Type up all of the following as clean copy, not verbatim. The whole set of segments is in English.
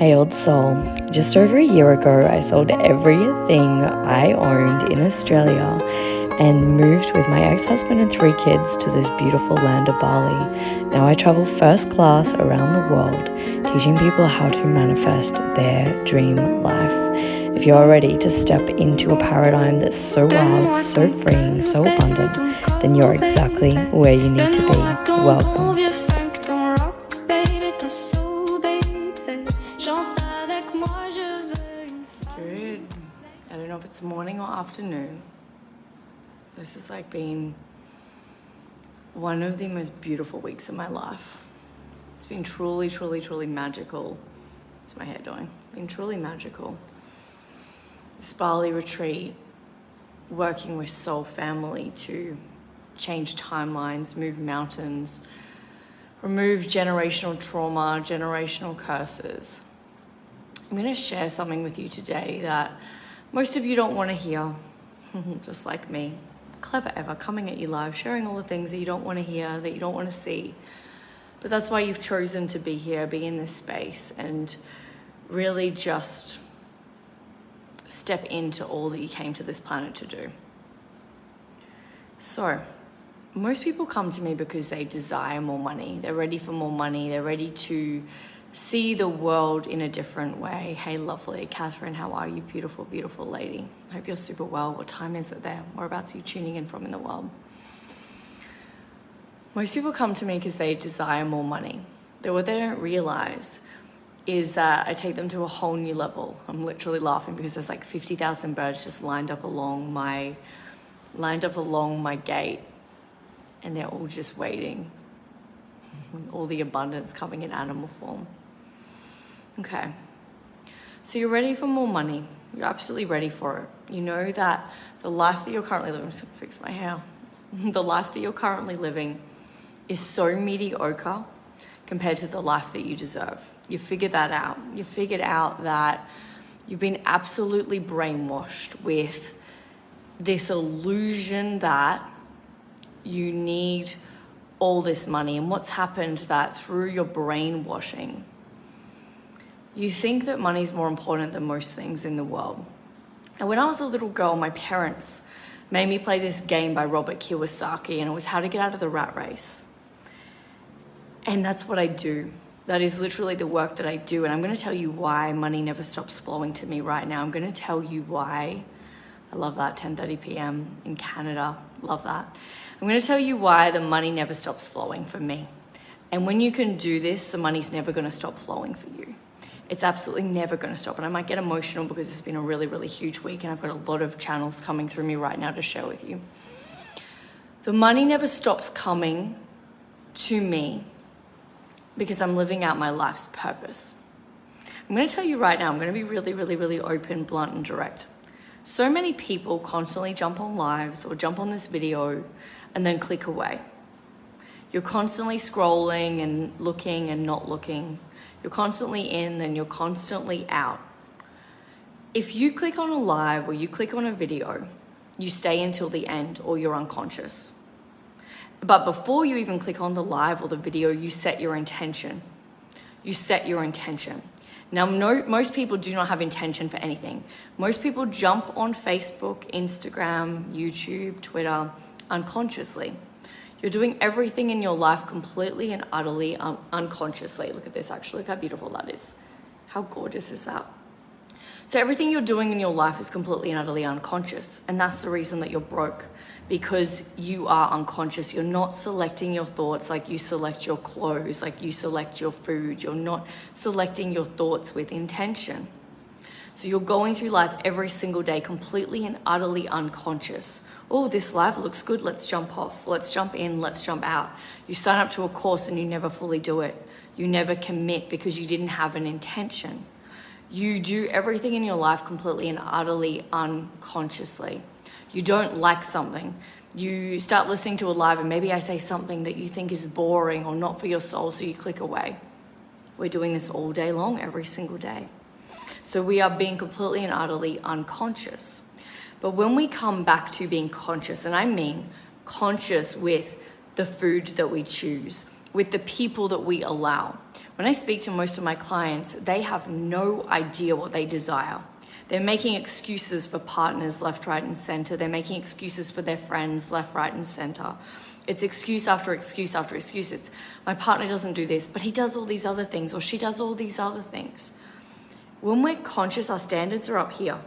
Hey old soul, just over a year ago I sold everything I owned in Australia and moved with my ex-husband and 3 kids to this beautiful land of Bali. Now I travel first class around the world, teaching people how to manifest their dream life. If you're ready to step into a paradigm that's so wild, so freeing, so abundant, then you're exactly where you need to be. Welcome. Good. I don't know if it's morning or afternoon. This has been one of the most beautiful weeks of my life. It's been truly, truly, truly magical. What's my hair doing? Been truly magical. This Bali retreat, working with soul family to change timelines, move mountains, remove generational trauma, generational curses. I'm going to share something with you today that most of you don't want to hear, just like me. Clever Eva, coming at you live, sharing all the things that you don't want to hear, that you don't want to see. But that's why you've chosen to be here, be in this space, and really just step into all that you came to this planet to do. So, most people come to me because they desire more money. They're ready for more money. They're ready to see the world in a different way. Hey, lovely. Catherine, how are you? Beautiful, beautiful lady. Hope you're super well. What time is it there? Whereabouts are you tuning in from in the world? Most people come to me because they desire more money. But what they don't realize is that I take them to a whole new level. I'm literally laughing because there's 50,000 birds just lined up along my gate, and they're all just waiting. All the abundance coming in animal form. Okay, so you're ready for more money. You're absolutely ready for it. You know that the life that you're currently living, I'm just gonna fix my hair. The life that you're currently living is so mediocre compared to the life that you deserve. You figured that out. You figured out that you've been absolutely brainwashed with this illusion that you need all this money. And what's happened that through your brainwashing, you think that money is more important than most things in the world. And when I was a little girl, my parents made me play this game by Robert Kiyosaki, and it was how to get out of the rat race. And that's what I do. That is literally the work that I do. And I'm going to tell you why money never stops flowing to me right now. I'm going to tell you why. I love that, 10:30 p.m. in Canada. Love that. I'm going to tell you why the money never stops flowing for me. And when you can do this, the money's never going to stop flowing for you. It's absolutely never going to stop. And I might get emotional because it's been a really, really huge week and I've got a lot of channels coming through me right now to share with you. The money never stops coming to me because I'm living out my life's purpose. I'm going to tell you right now, I'm going to be really, really, really open, blunt, and direct. So many people constantly jump on lives or jump on this video and then click away. You're constantly scrolling and looking and not looking. You're constantly in and you're constantly out. If you click on a live or you click on a video, you stay until the end or you're unconscious. But before you even click on the live or the video, you set your intention. You set your intention. Now, most people do not have intention for anything. Most people jump on Facebook, Instagram, YouTube, Twitter unconsciously. You're doing everything in your life completely and utterly unconsciously. Look at this, actually. Look how beautiful that is. How gorgeous is that? So everything you're doing in your life is completely and utterly unconscious. And that's the reason that you're broke, because you are unconscious. You're not selecting your thoughts like you select your clothes, like you select your food. You're not selecting your thoughts with intention. So you're going through life every single day completely and utterly unconscious. Oh, this life looks good. Let's jump off. Let's jump in. Let's jump out. You sign up to a course and you never fully do it. You never commit because you didn't have an intention. You do everything in your life completely and utterly unconsciously. You don't like something. You start listening to a live and maybe I say something that you think is boring or not for your soul, so you click away. We're doing this all day long, every single day. So we are being completely and utterly unconscious. But when we come back to being conscious, and I mean conscious with the food that we choose, with the people that we allow, When I speak to most of my clients, they have no idea what they desire. They're making excuses for partners left, right, and center. They're making excuses for their friends left, right, and center. It's excuse after excuse after excuse. It's my partner doesn't do this, but he does all these other things, or she does all these other things. When we're conscious, our standards are up here.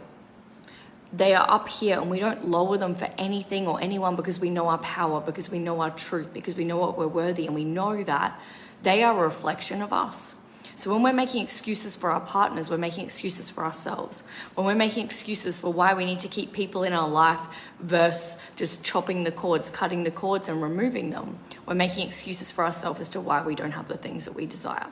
They are up here, and we don't lower them for anything or anyone, because we know our power, because we know our truth, because we know what we're worthy, and we know that they are a reflection of us. So when we're making excuses for our partners, we're making excuses for ourselves. When we're making excuses for why we need to keep people in our life versus just chopping the cords, cutting the cords and removing them, we're making excuses for ourselves as to why we don't have the things that we desire.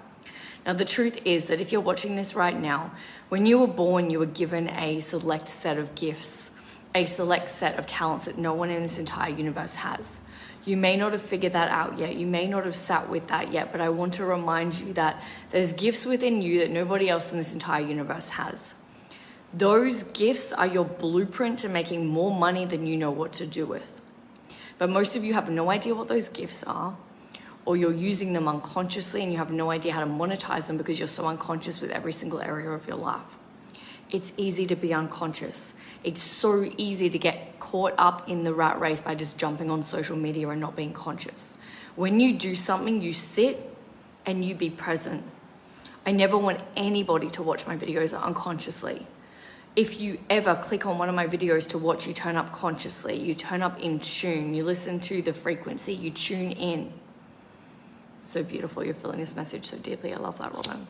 Now, the truth is that if you're watching this right now, when you were born, you were given a select set of gifts, a select set of talents that no one in this entire universe has. You may not have figured that out yet. You may not have sat with that yet, but I want to remind you that there's gifts within you that nobody else in this entire universe has. Those gifts are your blueprint to making more money than you know what to do with. But most of you have no idea what those gifts are, or you're using them unconsciously and you have no idea how to monetize them because you're so unconscious with every single area of your life. It's easy to be unconscious. It's so easy to get caught up in the rat race by just jumping on social media and not being conscious. When you do something, you sit and you be present. I never want anybody to watch my videos unconsciously. If you ever click on one of my videos to watch, you turn up consciously, you turn up in tune, you listen to the frequency, you tune in. So beautiful, you're feeling this message so deeply. I love that, Robin.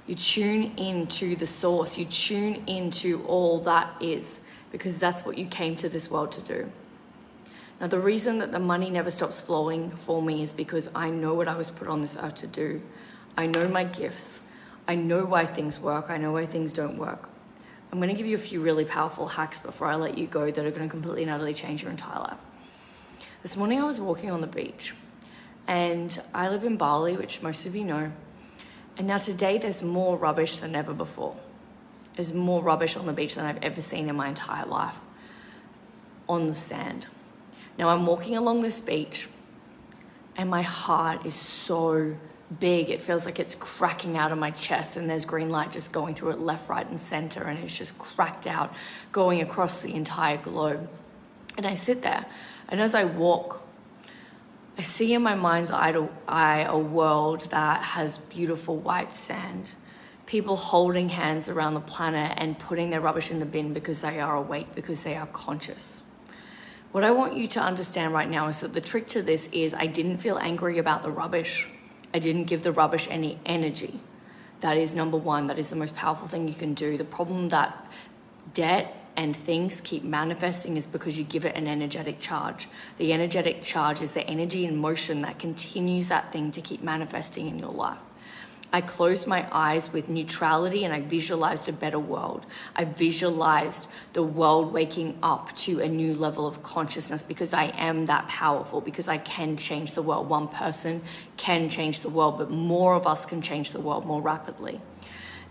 You tune into the source. You tune into all that is, because that's what you came to this world to do. Now, the reason that the money never stops flowing for me is because I know what I was put on this earth to do. I know my gifts. I know why things work. I know why things don't work. I'm going to give you a few really powerful hacks before I let you go that are going to completely and utterly change your entire life. This morning I was walking on the beach, and I live in Bali, which most of you know. And now today there's more rubbish than ever before. There's more rubbish on the beach than I've ever seen in my entire life on the sand. Now I'm walking along this beach and my heart is so big. It feels like it's cracking out of my chest, and there's green light just going through it left, right, and center, and it's just cracked out going across the entire globe. And I sit there, and as I walk, I see in my mind's eye a world that has beautiful white sand, people holding hands around the planet and putting their rubbish in the bin because they are awake, because they are conscious. What I want you to understand right now is that the trick to this is I didn't feel angry about the rubbish. I didn't give the rubbish any energy. That is number one. That is the most powerful thing you can do. The problem that debt and things keep manifesting is because you give it an energetic charge. The energetic charge is the energy in motion that continues that thing to keep manifesting in your life. I closed my eyes with neutrality and I visualized a better world. I visualized the world waking up to a new level of consciousness, because I am that powerful, because I can change the world. One person can change the world, but more of us can change the world more rapidly.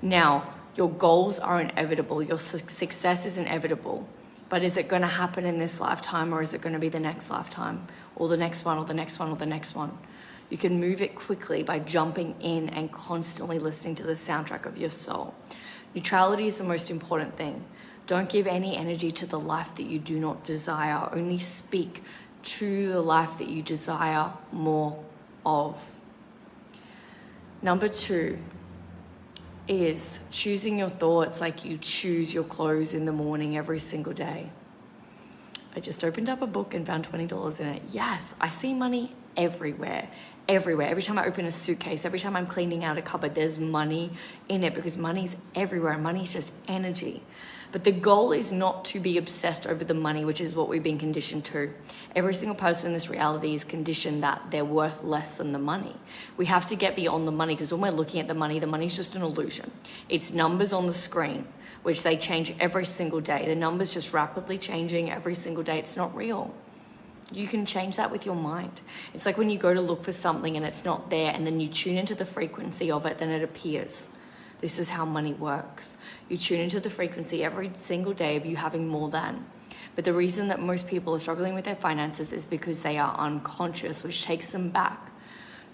Now, your goals are inevitable. Your success is inevitable. But is it going to happen in this lifetime, or is it going to be the next lifetime, or the next one, or the next one, or the next one? You can move it quickly by jumping in and constantly listening to the soundtrack of your soul. Neutrality is the most important thing. Don't give any energy to the life that you do not desire. Only speak to the life that you desire more of. Number 2 is choosing your thoughts like you choose your clothes in the morning every single day. I just opened up a book and found $20 in it. Yes, I see money everywhere. Every time I open a suitcase, every time I'm cleaning out a cupboard, there's money in it, because money's everywhere. Money's just energy. But the goal is not to be obsessed over the money, which is what we've been conditioned to. Every single person in this reality is conditioned that they're worth less than the money. We have to get beyond the money, because when we're looking at the money's just an illusion. It's numbers on the screen, which they change every single day. The numbers just rapidly changing every single day. It's not real. You can change that with your mind. It's like when you go to look for something and it's not there, and then you tune into the frequency of it, then it appears. This is how money works. You tune into the frequency every single day of you having more than. But the reason that most people are struggling with their finances is because they are unconscious, which takes them back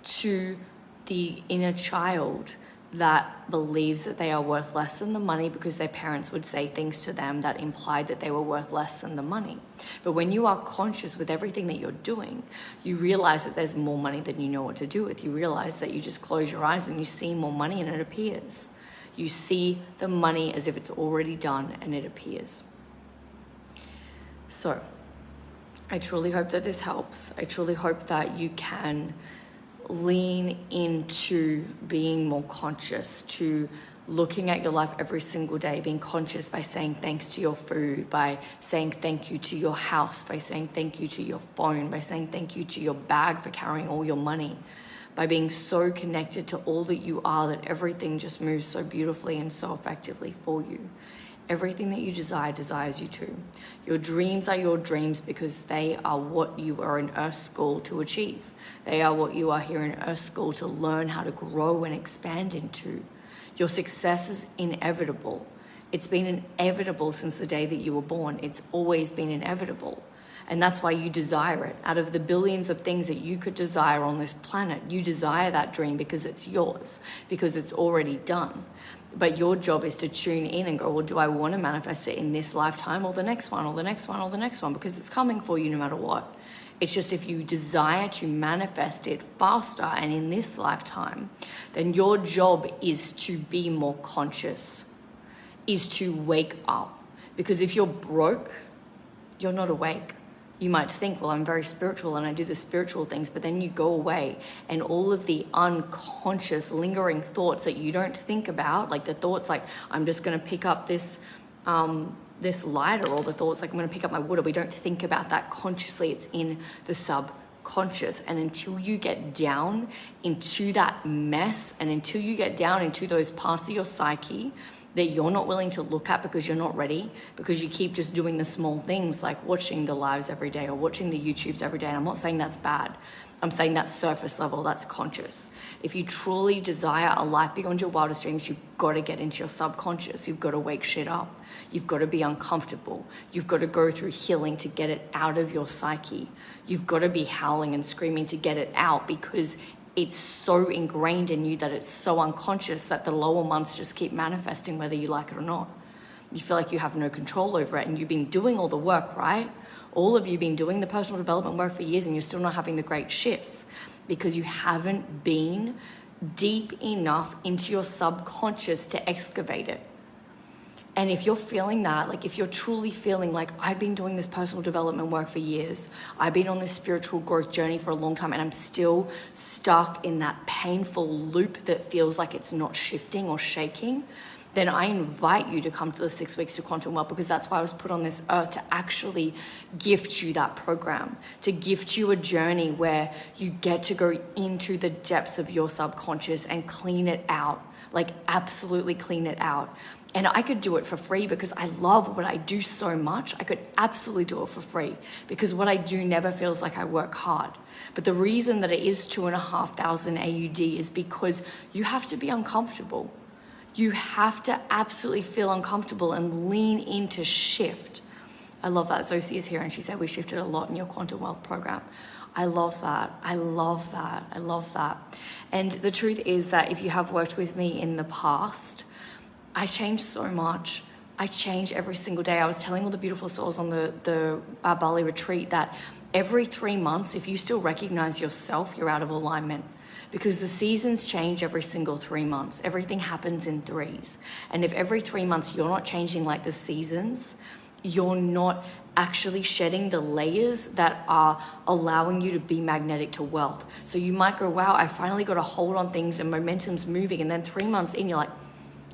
to the inner child that believes that they are worth less than the money because their parents would say things to them that implied that they were worth less than the money. But when you are conscious with everything that you're doing, you realize that there's more money than you know what to do with. You realize that you just close your eyes and you see more money and it appears. You see the money as if it's already done and it appears. So, I truly hope that this helps. I truly hope that you can lean into being more conscious, to looking at your life every single day, being conscious by saying thanks to your food, by saying thank you to your house, by saying thank you to your phone, by saying thank you to your bag for carrying all your money, by being so connected to all that you are that everything just moves so beautifully and so effectively for you. Everything that you desire desires you too. Your dreams are your dreams because they are what you are in Earth School to achieve. They are what you are here in Earth School to learn how to grow and expand into. Your success is inevitable. It's been inevitable since the day that you were born. It's always been inevitable. And that's why you desire it. Out of the billions of things that you could desire on this planet, you desire that dream because it's yours, because it's already done. But your job is to tune in and go, well, do I want to manifest it in this lifetime or the next one or the next one or the next one? Because it's coming for you no matter what. It's just if you desire to manifest it faster and in this lifetime, then your job is to be more conscious, is to wake up. Because if you're broke, you're not awake. You might think, well, I'm very spiritual and I do the spiritual things, but then you go away and all of the unconscious lingering thoughts that you don't think about, like the thoughts like, I'm just going to pick up this lighter, or the thoughts like, I'm going to pick up my water. We don't think about that consciously. It's in the subconscious. And until you get down into that mess and until you get down into those parts of your psyche that you're not willing to look at because you're not ready, because you keep just doing the small things like watching the lives every day or watching the YouTubes every day. And I'm not saying that's bad. I'm saying that's surface level, that's conscious. If you truly desire a life beyond your wildest dreams, you've got to get into your subconscious. You've got to wake shit up. You've got to be uncomfortable. You've got to go through healing to get it out of your psyche. You've got to be howling and screaming to get it out because it's so ingrained in you that it's so unconscious that the lower months just keep manifesting whether you like it or not. You feel like you have no control over it and you've been doing all the work, right? All of you been doing the personal development work for years and you're still not having the great shifts because you haven't been deep enough into your subconscious to excavate it. And if you're feeling that, like if you're truly feeling like I've been doing this personal development work for years, I've been on this spiritual growth journey for a long time and I'm still stuck in that painful loop that feels like it's not shifting or shaking, then I invite you to come to the 6 weeks to Quantum Leap because that's why I was put on this earth, to actually gift you that program, to gift you a journey where you get to go into the depths of your subconscious and clean it out, like absolutely clean it out. And I could do it for free because I love what I do so much. I could absolutely do it for free because what I do never feels like I work hard. But the reason that it is 2,500 AUD is because you have to be uncomfortable. You have to absolutely feel uncomfortable and lean into shift. I love that. Zosie is here and she said we shifted a lot in your Quantum Wealth program. I love that. I love that. I love that. And the truth is that if you have worked with me in the past, I change so much. I change every single day. I was telling all the beautiful souls on the Bali retreat that every 3 months, if you still recognize yourself, you're out of alignment. Because the seasons change every single 3 months. Everything happens in threes. And if every 3 months you're not changing like the seasons, you're not actually shedding the layers that are allowing you to be magnetic to wealth. So you might go, wow, I finally got a hold on things and momentum's moving. And then 3 months in, you're like,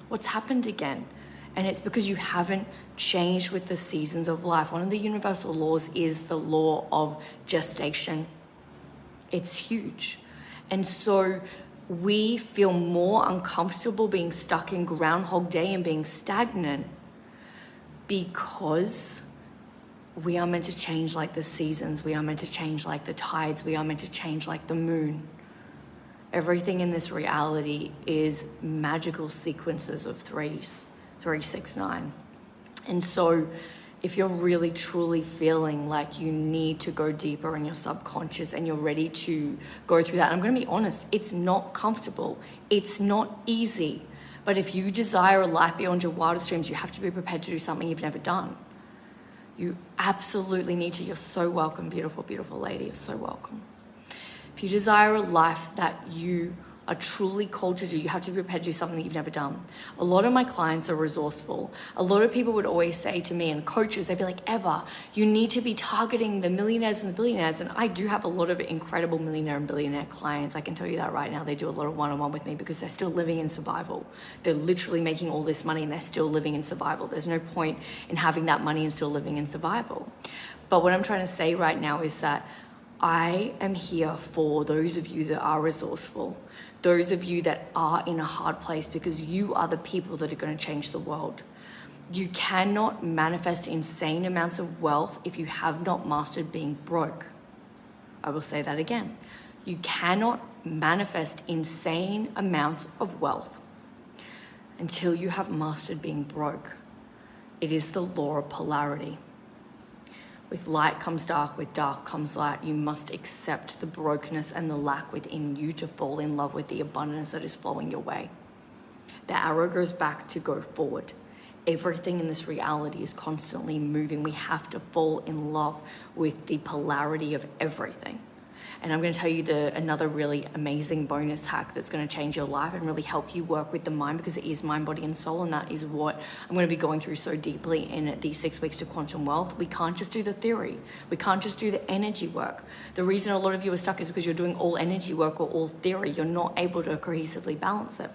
what's happened again? And it's because you haven't changed with the seasons of life. One of the universal laws is the law of gestation. It's huge. And so we feel more uncomfortable being stuck in Groundhog Day and being stagnant because we are meant to change like the seasons. We are meant to change like the tides. We are meant to change like the moon. Everything in this reality is magical sequences of threes, 3, 6, 9. And so if you're really truly feeling like you need to go deeper in your subconscious and you're ready to go through that, I'm going to be honest, it's not comfortable. It's not easy. But if you desire a life beyond your wildest dreams, you have to be prepared to do something you've never done. You absolutely need to. You're so welcome, beautiful, beautiful lady. You're so welcome. If you desire a life that you are truly called to do, you have to be prepared to do something that you've never done. A lot of my clients are resourceful. A lot of people would always say to me, and coaches, they'd be like, Eva, you need to be targeting the millionaires and the billionaires. And I do have a lot of incredible millionaire and billionaire clients. I can tell you that right now. They do a lot of one-on-one with me because they're still living in survival. They're literally making all this money and they're still living in survival. There's no point in having that money and still living in survival. But what I'm trying to say right now is that I am here for those of you that are resourceful, those of you that are in a hard place, because you are the people that are going to change the world. You cannot manifest insane amounts of wealth if you have not mastered being broke. I will say that again. You cannot manifest insane amounts of wealth until you have mastered being broke. It is the law of polarity. With light comes dark, with dark comes light. You must accept the brokenness and the lack within you to fall in love with the abundance that is flowing your way. The arrow goes back to go forward. Everything in this reality is constantly moving. We have to fall in love with the polarity of everything. And I'm going to tell you another really amazing bonus hack that's going to change your life and really help you work with the mind, because it is mind, body, and soul. And that is what I'm going to be going through so deeply in these 6 weeks to Quantum Wealth. We can't just do the theory. We can't just do the energy work. The reason a lot of you are stuck is because you're doing all energy work or all theory. You're not able to cohesively balance it.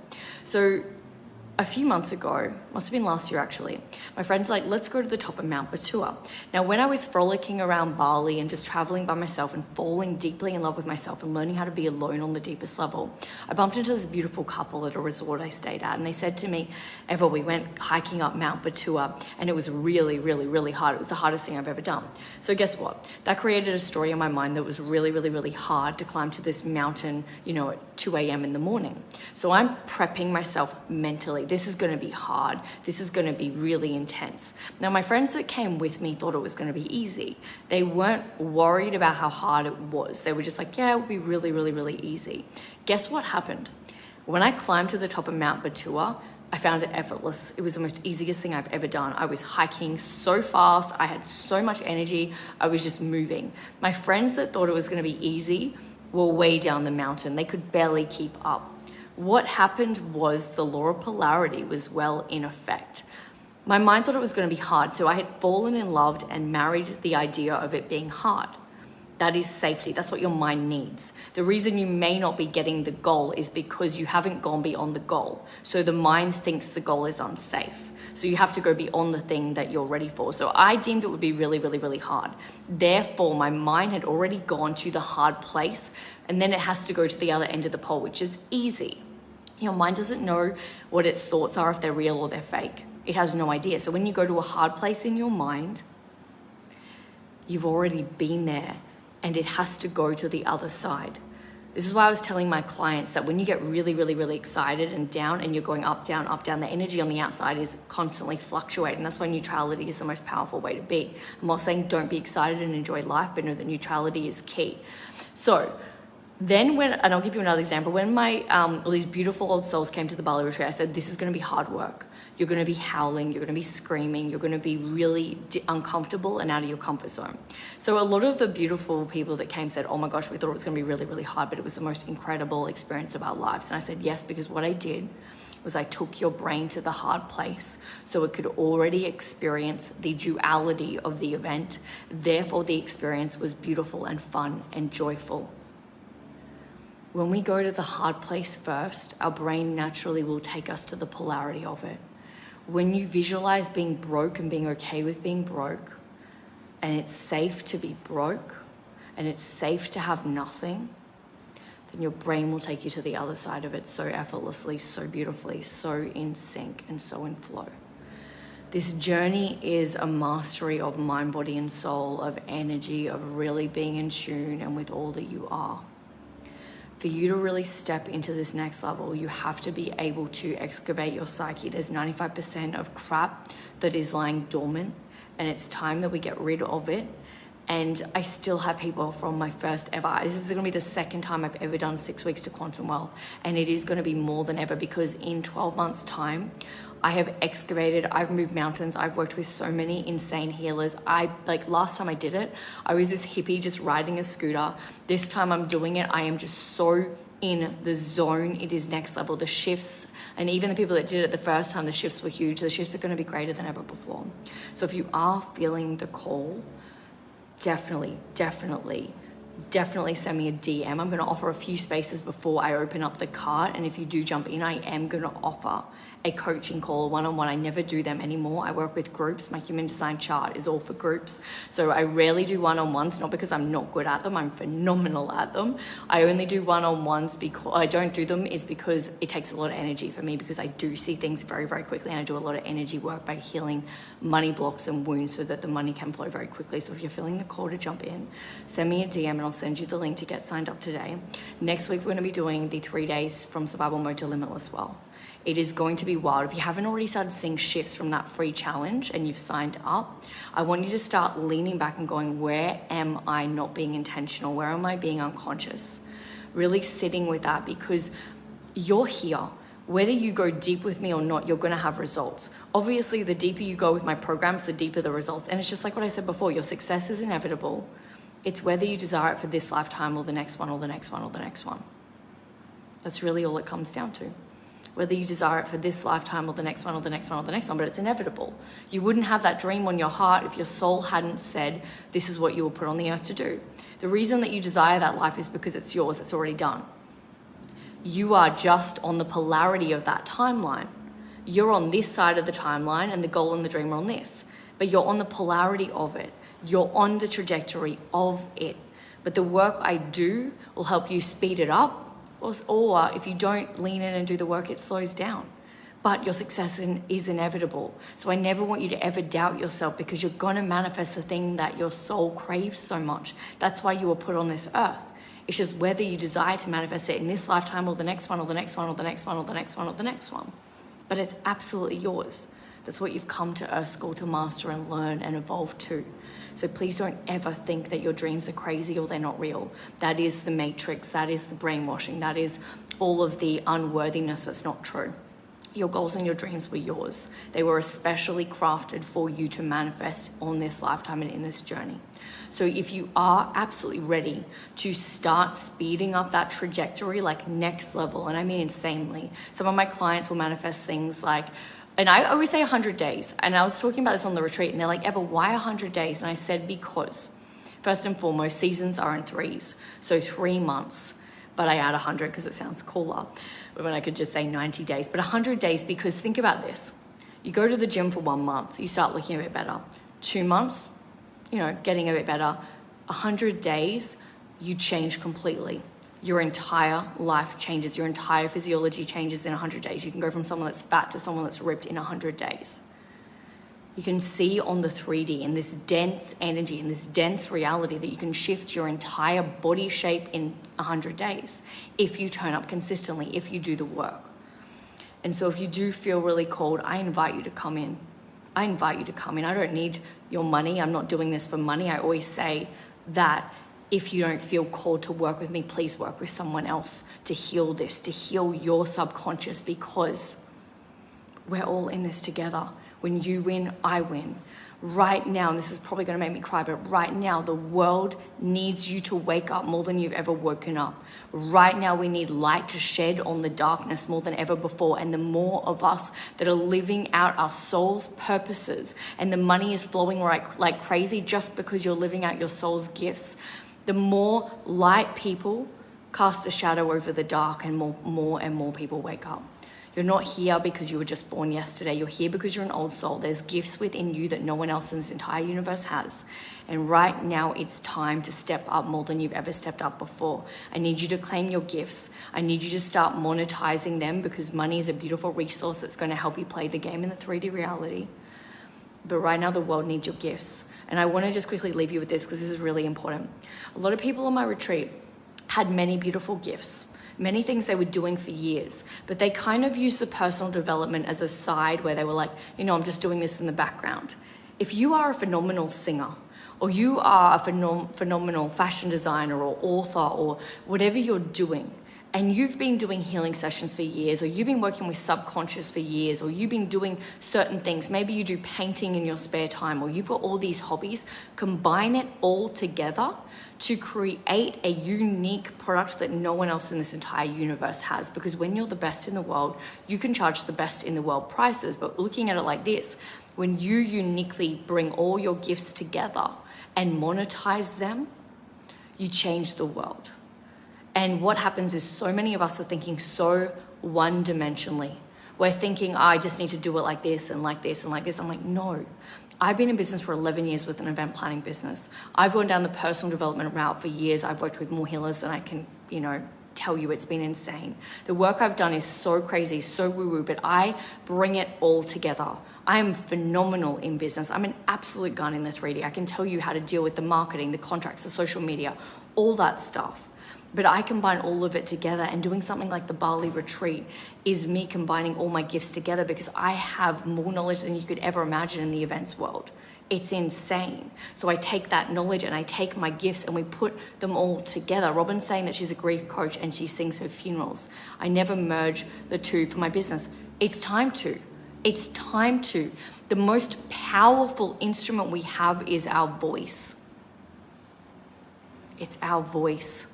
So a few months ago, must have been last year actually, my friend's like, let's go to the top of Mount Batua. Now, when I was frolicking around Bali and just traveling by myself and falling deeply in love with myself and learning how to be alone on the deepest level, I bumped into this beautiful couple at a resort I stayed at. And they said to me, Eva, we went hiking up Mount Batua and it was really, really, really hard. It was the hardest thing I've ever done. So guess what? That created a story in my mind that was really, really, really hard to climb to this mountain, at 2 a.m. in the morning. So I'm prepping myself mentally. This is going to be hard. This is going to be really intense. Now, my friends that came with me thought it was going to be easy. They weren't worried about how hard it was. They were just like, yeah, it will be really, really, really easy. Guess what happened? When I climbed to the top of Mount Batua, I found it effortless. It was the most easiest thing I've ever done. I was hiking so fast. I had so much energy. I was just moving. My friends that thought it was going to be easy were way down the mountain. They could barely keep up. What happened was the law of polarity was well in effect. My mind thought it was going to be hard, so I had fallen in love and married the idea of it being hard. That is safety. That's what your mind needs. The reason you may not be getting the goal is because you haven't gone beyond the goal. So the mind thinks the goal is unsafe. So you have to go beyond the thing that you're ready for. So I deemed it would be really, really, really hard. Therefore, my mind had already gone to the hard place, and then it has to go to the other end of the pole, which is easy. Your mind doesn't know what its thoughts are, if they're real or they're fake. It has no idea. So when you go to a hard place in your mind, you've already been there, and it has to go to the other side. This is why I was telling my clients that when you get really, really, really excited and down and you're going up, down, the energy on the outside is constantly fluctuating. That's why neutrality is the most powerful way to be. I'm not saying don't be excited and enjoy life, but know that neutrality is key. So then and I'll give you another example, when all these beautiful old souls came to the Bali retreat, I said, this is going to be hard work. You're going to be howling, you're going to be screaming, you're going to be really uncomfortable and out of your comfort zone. So a lot of the beautiful people that came said, oh my gosh, we thought it was going to be really, really hard, but it was the most incredible experience of our lives. And I said, yes, because what I did was I took your brain to the hard place so it could already experience the duality of the event. Therefore, the experience was beautiful and fun and joyful. When we go to the hard place first, our brain naturally will take us to the polarity of it. When you visualize being broke and being okay with being broke, and it's safe to be broke, and it's safe to have nothing, then your brain will take you to the other side of it so effortlessly, so beautifully, so in sync, and so in flow. This journey is a mastery of mind, body, and soul, of energy, of really being in tune and with all that you are. For you to really step into this next level, you have to be able to excavate your psyche. There's 95% of crap that is lying dormant, and it's time that we get rid of it. And I still have people from my first ever, this is gonna be the second time I've ever done 6 weeks to Quantum Wealth. And it is gonna be more than ever, because in 12 months time, I have excavated, I've moved mountains, I've worked with so many insane healers. Last time I did it, I was this hippie just riding a scooter. This time I'm doing it, I am just so in the zone. It is next level. The shifts, and even the people that did it the first time, the shifts were huge. The shifts are gonna be greater than ever before. So if you are feeling the call, definitely send me a DM. I'm going to offer a few spaces before I open up the cart. And if you do jump in, I am going to offer a coaching call, one-on-one. I never do them anymore. I work with groups. My human design chart is all for groups. So I rarely do one-on-ones, not because I'm not good at them. I'm phenomenal at them. I only do one-on-ones because I don't do them is because it takes a lot of energy for me, because I do see things very, very quickly. And I do a lot of energy work by healing money blocks and wounds so that the money can flow very quickly. So if you're feeling the call to jump in, send me a DM and I'll send you the link to get signed up today. Next week, we're going to be doing the 3 days from survival mode to limitless wealth. It is going to be wild. If you haven't already started seeing shifts from that free challenge and you've signed up, I want you to start leaning back and going, where am I not being intentional? Where am I being unconscious? Really sitting with that, because you're here. Whether you go deep with me or not, you're going to have results. Obviously, the deeper you go with my programs, the deeper the results. And it's just like what I said before, your success is inevitable. It's whether you desire it for this lifetime or the next one or the next one or the next one. That's really all it comes down to. Whether you desire it for this lifetime or the next one or the next one or the next one, but it's inevitable. You wouldn't have that dream on your heart if your soul hadn't said, this is what you were put on the earth to do. The reason that you desire that life is because it's yours, it's already done. You are just on the polarity of that timeline. You're on this side of the timeline and the goal and the dream are on this, but you're on the polarity of it. You're on the trajectory of it. But the work I do will help you speed it up, or if you don't lean in and do the work, it slows down. But your success is inevitable. So I never want you to ever doubt yourself, because you're going to manifest the thing that your soul craves so much. That's why you were put on this earth. It's just whether you desire to manifest it in this lifetime or the next one or the next one or the next one or the next one or the next one. But it's absolutely yours. That's what you've come to Earth School to master and learn and evolve to. So please don't ever think that your dreams are crazy or they're not real. That is the matrix, that is the brainwashing, that is all of the unworthiness that's not true. Your goals and your dreams were yours. They were especially crafted for you to manifest on this lifetime and in this journey. So if you are absolutely ready to start speeding up that trajectory, like next level, and I mean insanely, some of my clients will manifest things like, and I always say 100 days. And I was talking about this on the retreat and they're like, Eva, why 100 days? And I said, because first and foremost, seasons are in threes. So 3 months, but I add 100 because it sounds cooler. When I could just say 90 days, but 100 days, because think about this. You go to the gym for 1 month, you start looking a bit better. 2 months, getting a bit better. 100 days, you change completely. Your entire life changes. Your entire physiology changes in 100 days. You can go from someone that's fat to someone that's ripped in 100 days. You can see on the 3D in this dense energy, in this dense reality, that you can shift your entire body shape in 100 days if you turn up consistently, if you do the work. And so if you do feel really called, I invite you to come in. I invite you to come in. I don't need your money. I'm not doing this for money. I always say that if you don't feel called to work with me, please work with someone else to heal this, to heal your subconscious, because we're all in this together. When you win, I win. Right now, and this is probably going to make me cry, but right now, the world needs you to wake up more than you've ever woken up. Right now, we need light to shed on the darkness more than ever before. And the more of us that are living out our soul's purposes, and the money is flowing like crazy just because you're living out your soul's gifts, the more light people cast a shadow over the dark, and more and more people wake up. You're not here because you were just born yesterday. You're here because you're an old soul. There's gifts within you that no one else in this entire universe has. And right now it's time to step up more than you've ever stepped up before. I need you to claim your gifts. I need you to start monetizing them, because money is a beautiful resource that's going to help you play the game in the 3D reality. But right now the world needs your gifts. And I want to just quickly leave you with this, because this is really important. A lot of people on my retreat had many beautiful gifts. Many things they were doing for years, but they kind of used the personal development as a side where they were like, I'm just doing this in the background. If you are a phenomenal singer, or you are a phenomenal fashion designer or author or whatever you're doing, and you've been doing healing sessions for years, or you've been working with subconscious for years, or you've been doing certain things, maybe you do painting in your spare time, or you've got all these hobbies, combine it all together to create a unique product that no one else in this entire universe has. Because when you're the best in the world, you can charge the best in the world prices. But looking at it like this, when you uniquely bring all your gifts together and monetize them, you change the world. And what happens is so many of us are thinking so one-dimensionally. We're thinking, I just need to do it like this and like this and like this. I'm like, no. I've been in business for 11 years with an event planning business. I've gone down the personal development route for years. I've worked with more healers than I can, tell you. It's been insane. The work I've done is so crazy, so woo-woo, but I bring it all together. I am phenomenal in business. I'm an absolute gun in this 3D. I can tell you how to deal with the marketing, the contracts, the social media, all that stuff. But I combine all of it together, and doing something like the Bali retreat is me combining all my gifts together, because I have more knowledge than you could ever imagine in the events world. It's insane. So I take that knowledge and I take my gifts and we put them all together. Robin's saying that she's a grief coach and she sings her funerals. I never merge the two for my business. It's time to. It's time to. The most powerful instrument we have is our voice. It's our voice.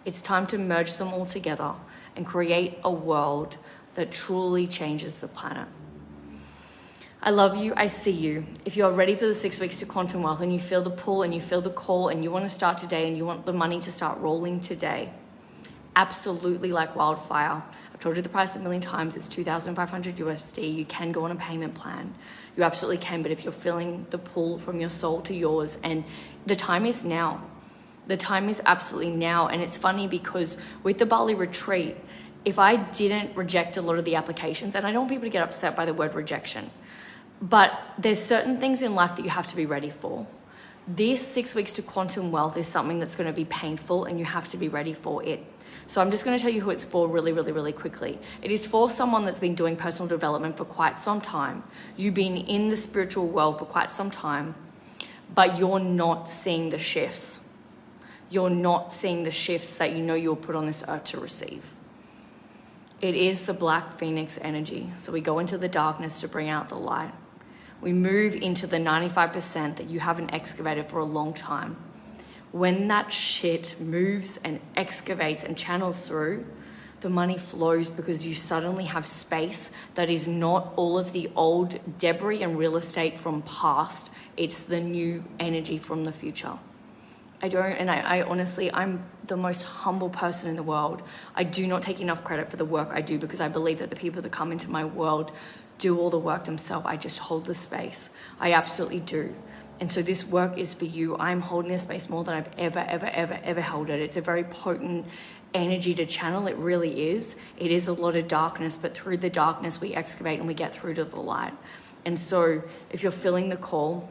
It's time to merge them all together and create a world that truly changes the planet. I love you. I see you. If you are ready for the 6 weeks to quantum wealth and you feel the pull and you feel the call and you want to start today and you want the money to start rolling today, absolutely like wildfire. I've told you the price a million times. It's $2,500 USD. You can go on a payment plan. You absolutely can. But if you're feeling the pull from your soul to yours, and the time is now. The time is absolutely now. And it's funny because with the Bali retreat, if I didn't reject a lot of the applications, and I don't want people to get upset by the word rejection, but there's certain things in life that you have to be ready for. This 6 weeks to quantum wealth is something that's going to be painful, and you have to be ready for it. So I'm just going to tell you who it's for really, really, really quickly. It is for someone that's been doing personal development for quite some time. You've been in the spiritual world for quite some time, but you're not seeing the shifts. You're not seeing the shifts that you know you're put on this earth to receive. It is the Black Phoenix energy. So we go into the darkness to bring out the light. We move into the 95% that you haven't excavated for a long time. When that shit moves and excavates and channels through, the money flows, because you suddenly have space that is not all of the old debris and real estate from past. It's the new energy from the future. I honestly, I'm the most humble person in the world. I do not take enough credit for the work I do, because I believe that the people that come into my world do all the work themselves. I just hold the space. I absolutely do. And so this work is for you. I'm holding this space more than I've ever held it. It's a very potent energy to channel. It really is. It is a lot of darkness, but through the darkness, we excavate and we get through to the light. And so if you're feeling the call,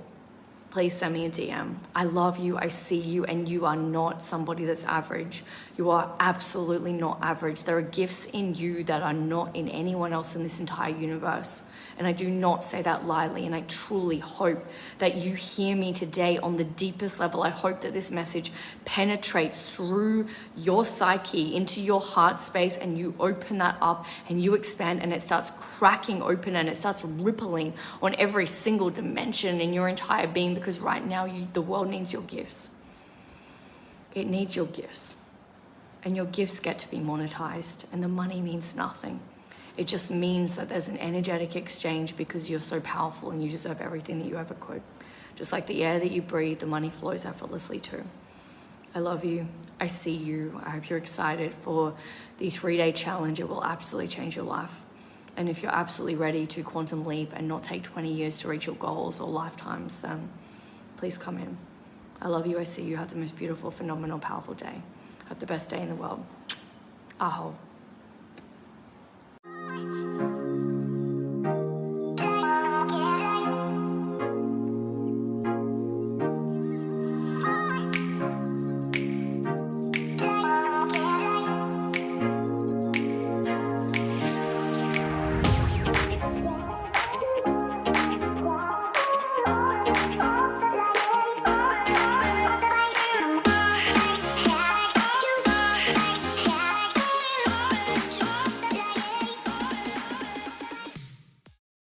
please send me a DM. I love you, I see you, and you are not somebody that's average. You are absolutely not average. There are gifts in you that are not in anyone else in this entire universe. And I do not say that lightly, and I truly hope that you hear me today on the deepest level. I hope that this message penetrates through your psyche into your heart space, and you open that up and you expand, and it starts cracking open and it starts rippling on every single dimension in your entire being, because right now the world needs your gifts. It needs your gifts, and your gifts get to be monetized, and the money means nothing. It just means that there's an energetic exchange, because you're so powerful and you deserve everything that you ever could. Just like the air that you breathe, the money flows effortlessly too. I love you. I see you. I hope you're excited for the 3-day challenge. It will absolutely change your life. And if you're absolutely ready to quantum leap and not take 20 years to reach your goals or lifetimes, then please come in. I love you. I see you. Have the most beautiful, phenomenal, powerful day. Have the best day in the world. Aho.